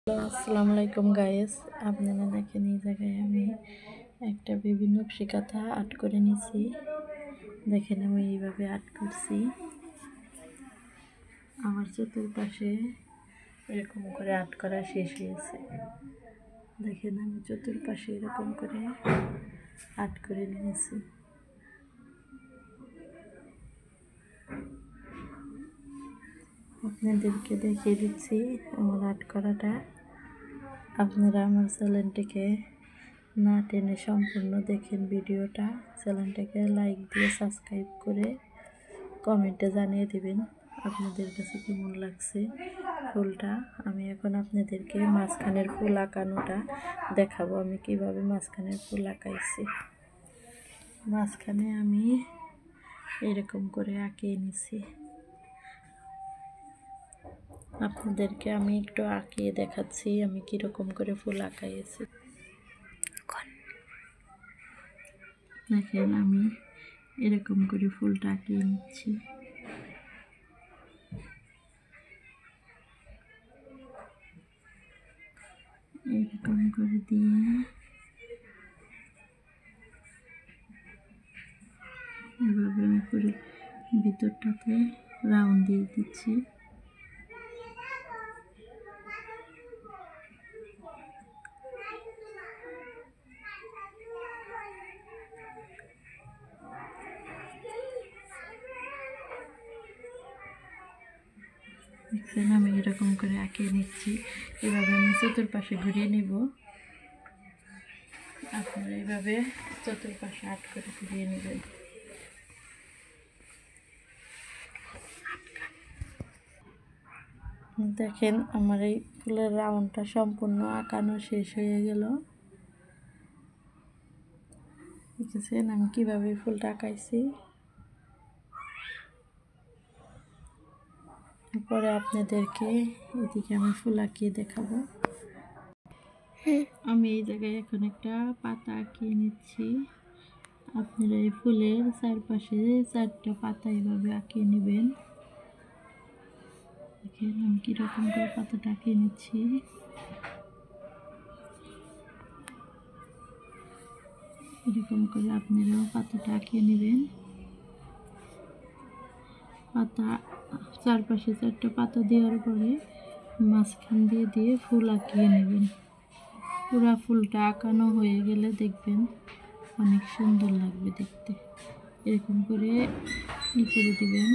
আসসালামু আলাইকুম গাইস, আপনারা দেখেন এই জায়গায় আমি একটা বিভিন্ন নকশি কাঁথা আর্ট করে নিছি। দেখেন আমি এইভাবে আর্ট করছি। আমার চতুর্পাশে এরকম করে আর্ট করা শেষ হয়েছে। দেখেন আমি চতুর্পাশে এরকম করে আর্ট করে নিয়েছি। আপনাদেরকে দেখিয়ে দিচ্ছি আমার আর্ট করাটা। আপনারা আমার চ্যানেলটিকে না টেনে সম্পূর্ণ দেখেন ভিডিওটা। চ্যানেলটাকে লাইক দিয়ে সাবস্ক্রাইব করে কমেন্টে জানিয়ে দিবেন আপনাদের কাছে কেমন লাগছে ফুলটা। আমি এখন আপনাদেরকে মাঝখানের ফুল আঁকানোটা দেখাবো, আমি কিভাবে মাঝখানের ফুল আঁকাইছি। মাঝখানে আমি এরকম করে আঁকিয়ে নিছি। আপনাদেরকে আমি একটু আঁকিয়ে দেখাচ্ছি আমি কীরকম করে ফুল আঁকাইছি। দেখেন আমি এরকম করে ফুলটা আঁকিয়ে নিচ্ছি। এরকম করে দিয়ে এভাবে আমি করে ভিতরটাতে রাউন্ড দিয়ে দিচ্ছি। দেখছেন আমি এরকম করে আঁকিয়ে নিচ্ছি। এভাবে আমি চতুর্পাশে ঘুরিয়ে নিব। আপনারা এইভাবে চতুর্পাশে আর্ট করে ঘুরিয়ে নেবেন। দেখেন আমার এই ফুলের রাউন্ডটা সম্পূর্ণ আঁকানো শেষ হয়ে গেল। দেখেছেন আমি কীভাবে ফুলটা আঁকাইছি। পরে আপনাদেরকে এদিকে আমি ফুল আঁকিয়ে দেখাবো। আমি এই জায়গায় এখন একটা পাতা আঁকিয়ে নিচ্ছি। আপনারা এই ফুলের চারপাশে 4টা পাতা এভাবে আঁকিয়ে নেবেন। দেখেন আমি কীরকম করে পাতাটা আঁকিয়ে নিচ্ছি। এরকম করে আপনারাও পাতাটা আঁকিয়ে নেবেন। পাতা চারপাশে 4টা পাতা দেওয়ার পরে মাঝখান দিয়ে দিয়ে ফুল আঁকিয়ে নেবেন। পুরা ফুলটা আঁকানো হয়ে গেলে দেখবেন অনেক সুন্দর লাগবে দেখতে। এরকম করে করে দিবেন।